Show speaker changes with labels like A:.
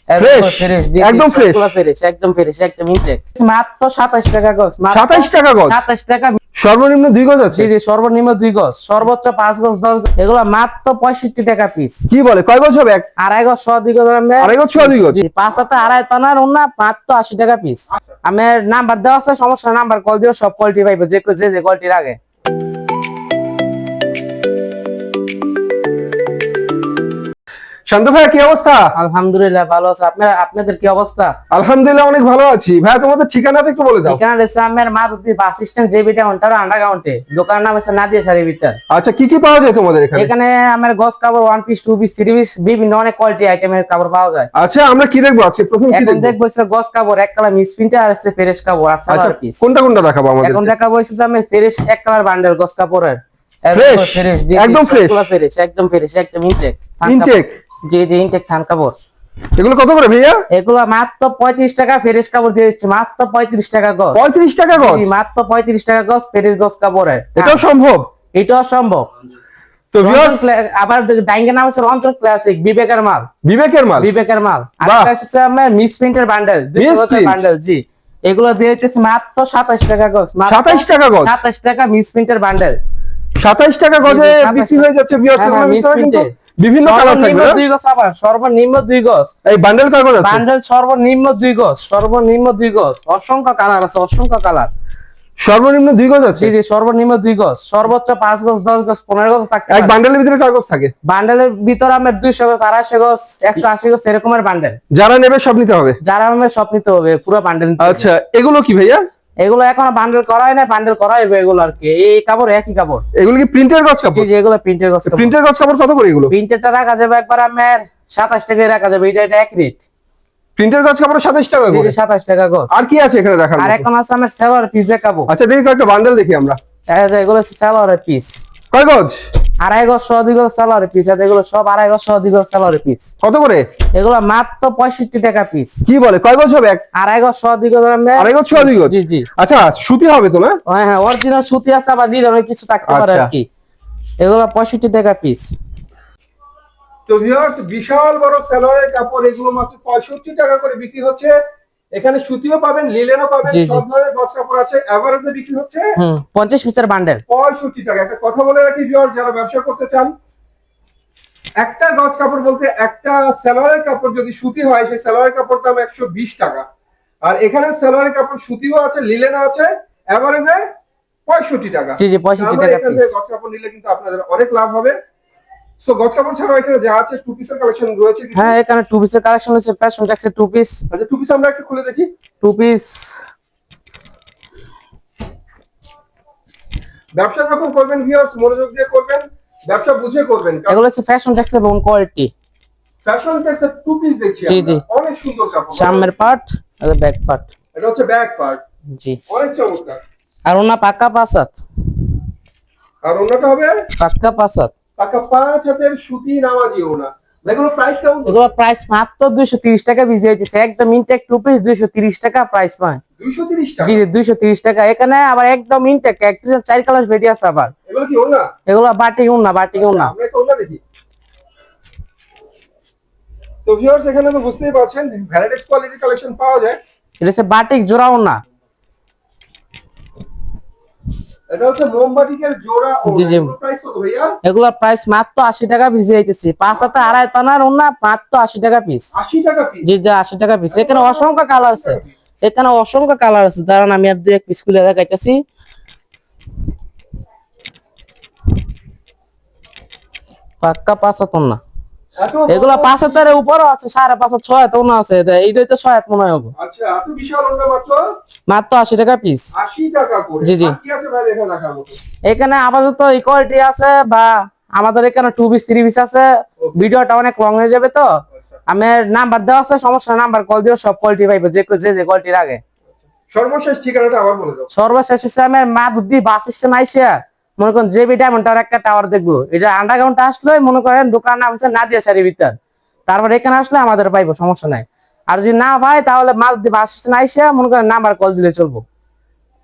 A: একদম ফ্রেশ
B: একদম ফ্রেশ একদম ইনটেক। মাত্র 27 টাকা গজ।
A: 27 টাকা গজ।
B: 27 টাকা।
A: সর্বনিম্ন 2 গজ আছে?
B: জি জি, সর্বনিম্ন 2 গজ, সর্বোচ্চ 5 গজ 10 গজ। এগুলো মাত্র 65 টাকা পিস।
A: কি বলে, কয় গজ হবে?
B: আড়াই গজ 2 গজ।
A: আড়াই গজ 2 গজ।
B: জি, 5 হাতে আড়াই টানার ওন্না মাত্র 80 টাকা পিস। আমার নাম্বার দেওয়া আছে, সমস্যা নাম্বার কল দিও, সব কোয়ালিটি পাইবে, যে যে কোয়ালিটি লাগে।
A: শান্ত ভাই, কি অবস্থা?
B: আলহামদুলিল্লাহ ভালো আছে। আপনাদের কি অবস্থা?
A: আলহামদুলিল্লাহ অনেক ভালো আছি। ভাই তোমাদের ঠিকানাটা একটু বলে দাও।
B: ঠিকানা রয়েছে আমার Maruti bus stand, JB town আন্ডারগ্রাউন্ডে। দোকানের নাম হচ্ছে নাদিয়া শাড়ি বিটার।
A: আচ্ছা, কি কি পাওয়া যায় তোমাদের এখানে?
B: এখানে আমার গস কাপড়, 1 পিস 2 পিস 3 পিস বিভিন্ন অনেক কোয়ালিটি আইটেমের কাপড় পাওয়া যায়।
A: আচ্ছা, আমরা কি দেখবো আজকে? প্রথম কি
B: এখন
A: দেখবো?
B: দেখবো হচ্ছে গস কাপড় এক কালার মিস প্রিন্টার, আর হচ্ছে ফ্রেশ কাপড় আছে
A: আচ্ছা,
B: 4 পিস।
A: কোনটা কোনটা দেখাবো আমাদের?
B: এখন দেখাবো হচ্ছে আমি ফ্রেশ এক কালার বান্ডেল গস কাপড়ের।
A: ফ্রেশ, একদম ফ্রেশ।
B: একদম ফ্রেশ একদম ইনটেক।
A: ইনটেক?
B: জি জি, ইনটেক থান কাপড়।
A: এগুলো কত করে ভাইয়া?
B: এগুলো মাত্র 35 টাকা ফ্রেশ কাপড় দিয়ে দিচ্ছি, মাত্র 35 টাকা গজ।
A: 35 টাকা গজ?
B: জি, মাত্র 35 টাকা গজ ফ্রেশ গস কাপড়ের।
A: এটাও সম্ভব?
B: এটাও সম্ভব।
A: তো ভিউয়ার্স,
B: আবার ডাইঙ্গের নাম হচ্ছে রঞ্জন ক্লাসিক, বিবেকের মাল।
A: বিবেকের মাল?
B: বিবেকের মাল। আর এটা হচ্ছে আমার মিস প্রিন্টের বান্ডেল, 200 বান্ডেল। জি, এগুলো দিয়ে দিচ্ছি মাত্র 27 টাকা গজ।
A: 27 টাকা গজ?
B: 27 টাকা মিস প্রিন্টের বান্ডেল।
A: 27 টাকা গজে বিক্রি হয়ে যাচ্ছে ভিউয়ার্স। এগুলো
B: মিস
A: ভিতরে কিন্তু
B: প্রিন্টের
A: বিভিন্ন কালার থাকবে।
B: 2 গজ, আবার সর্বনিম্ন 2 গজ।
A: এই বান্ডেল কয় গজ আছে?
B: বান্ডেল সর্বনিম্ন 2 গজ, সর্বনিম্ন 2 গজ। অসংখ্য কালার আছে, অসংখ্য কালার।
A: সর্বনিম্ন 2 গজ আছে?
B: জি জি, সর্বনিম্ন 2 গজ, সর্বোচ্চ 5 গজ 10 গজ 15 গজ থাকতে
A: এক
B: পারে।
A: বান্ডেলের ভিতরে কয় গজ থাকে?
B: বান্ডেলের ভিতরে আমার 200 গজ, 250 গজ, 180 গজ এরকমের বান্ডেল।
A: যারা নেবে সব নিতে হবে?
B: যারা আমার সব নিতে হবে, পুরো বান্ডেল।
A: আচ্ছা, এগুলো কি ভাইয়া?
B: এগুলো এখনো বান্ডেল করা হয় না, বান্ডেল করা হবে এগুলো আর কি। এই কাপড় একই কাপড়।
A: এগুলো কি প্রিন্টের গজ
B: জি
A: কাপড়?
B: জি, এগুলো প্রিন্টের গজ কাপড়।
A: প্রিন্টের গজ কাপড় কত করে এগুলো?
B: প্রিন্টেরটা রাখা যাবে একবার আমার 27 টাকায় রাখা যাবে, এটা এক রেট।
A: প্রিন্টের গজ কাপড় 27 টাকা
B: জি
A: করে?
B: জি, 27 টাকা গজ।
A: আর কি আছে এখানে দেখার
B: আর
A: মতো?
B: এখন আছে আমার সেলোয়ার পিস দেখাবো।
A: আচ্ছা, দেখি কয়েকটা বান্ডেল দেখি আমরা।
B: এগুলো হচ্ছে সেলোয়ারের পিস।
A: কয় গজ?
B: আড়াই গজ 2 গজ সেলোয়ারের পিস। আর এগুলো সব আড়াই গজ 2 গজ সেলোয়ারের পিস।
A: কত করে?
B: এগুলো মাত্র 65 টাকা পিস।
A: কি বলে, কয় গজ হবে?
B: আড়াই গজ 2 গজ।
A: আড়াই গজ 2 গজ?
B: জি জি।
A: আচ্ছা, সুতি হবে তো না?
B: হ্যাঁ হ্যাঁ, অরিজিনাল সুতি আছে, আবার লিলেন কিছু থাকতে পারে আর কি। এগুলো 65 টাকা পিস।
A: তো ভিউয়ার্স, বিশাল বড় সালোয়ারের কাপড়, এগুলো মাত্র 65 টাকা করে বিক্রি হচ্ছে। এখানে সুতিও পাবেন, লিলেনও পাবেন, সব ধরনের গজ কাপড় আছে। এভারেজে বিক্রি হচ্ছে
B: 50 পিসের বান্ডেল
A: 65 টাকা। একটা কথা বলে রাখি ভিউয়ার্স, যারা ব্যবসা করতে চান, একটা গজ কাপড় বলতে একটা সালোয়ারের কাপড় যদি সুতি হয়, সেই সালোয়ারের কাপড় দাম 120 টাকা। আর এখানে সালোয়ারের কাপড় সুতিও আছে, লিলেনও আছে, এভারেজে 65 টাকা।
B: জি জি, 65 টাকা পিস।
A: গজ কাপড় নিলে কিন্তু আপনাদের অনেক লাভ হবে। সো গজ কাপড় ছাড়াও এখানে যা আছে টু পিসের কালেকশন রয়েছে।
B: হ্যাঁ, এখানে 2 পিসের কালেকশন আছে, ফ্যাশন ট্যাক্সের 2 পিস।
A: আচ্ছা, টু পিস আমরা একটু খুলে দেখি।
B: 2 পিস।
A: ব্যবসা যখন করবেন ভিউয়ার্স, মনোযোগ দিয়ে করবেন, ব্যবসা বুঝে করবেন।
B: এগুলো হচ্ছে ফ্যাশন ট্যাক্সের লোন কোয়ালিটি।
A: ফ্যাশন ট্যাক্সের টু পিস দেখছি
B: জি জি,
A: আমরা, অনেক সুন্দর কাপড়।
B: সামনের পার্ট আর ব্যাক পার্ট।
A: এটা হচ্ছে ব্যাক পার্ট।
B: জি,
A: অনেক চমৎকার।
B: আর ওনা পাক্কা 5 হাত।
A: আর ওনাটা হবে
B: পাক্কা 5 হাত।
A: পাকা 5 হাতের সুতি নামাজি ওনা। এগুলো প্রাইস কেমন?
B: এগুলো প্রাইস মাত্র 230 টাকা ভিজে দিয়েছে, একদম ইনটেক 2 পিস 230 টাকা প্রাইস পায়।
A: 230 টাকা?
B: জি জি, 230 টাকা। এখানে আবার একদম ইনটেক এক 4 কালার ভেরিয়েন্ট আছে আবার।
A: এগুলো কি ওনা?
B: এগুলো বাটিক ওনা, বাটিক ওনা।
A: আমরা একটা ওনা দেখি। তো ভিউয়ার্স, এখানে তো বুঝতেই পারছেন ভ্যারাইটিস কোয়ালিটি কালেকশন পাওয়া যায়।
B: এটা হচ্ছে বাটিক জোড়া ওনা।
A: এটা হচ্ছে মোমবাটিকের জোড়া ওনা।
B: জি জি,
A: এগুলো প্রাইস কত ভাইয়া?
B: এগুলো প্রাইস মাত্র 80 টাকা ভিজে দিতেছি। 5 হাতে আড়াই টানার ওনা, মাত্র 80 টাকা পিস।
A: 80 টাকা পিস?
B: জি জি, 80 টাকা পিস। এখানে অসংখ্য কালার আছে, এখানে অসংখ্য কালার আছে। দাঁড়ান আমি আর 2 এক পিস খুলে দেখাইতেছি। পাক্কা 5 হাত ওনা। এগুলা 5 হাতের উপরও আছে, 5.5 হাত 6 হাত ওনা আছে। এইটাই তো 6 হাত মনে হবে।
A: আচ্ছা, এত বিশাল ওনা
B: মাত্র 80 টাকা পিস।
A: 80 টাকা করে?
B: জি জি।
A: আর কি আছে ভাই দেখেন রাখার মতো?
B: এখানে আপাতত ইকুয়ালিটি আছে, বা আমাদের এখানে 2 পিস 3 পিস আছে। ভিডিওটা অনেক লং হয়ে যাবে, তো আমার নাম্বার দেওয়া আছে, সমস্যা নাম্বার কল দিও, সব কোয়ালিটি পাইবে, যে যে কোয়ালিটি লাগে।
A: সর্বশেষ ঠিকানাটা আবার বলে দাও।
B: সর্বশেষ হচ্ছে আমার মাধুরী বাস স্ট্যান্ড আইসা মনে করেন জেবি ডায়মন্ড টাওয়ার একটা টাওয়ার দেখবো। এটা আন্ডারগ্রাউন্ড আসলে মনে করেন দোকান নাম হচ্ছে নাদিয়া শাড়ি বিটার। তারপর এখানে আসলে আমাদের পাইবো, সমস্যা নাই। আর যদি না ভাই, তাহলে মাধুরী বাস স্ট্যান্ড আইসা মনে করেন নাম্বার কল দিলে চলবো।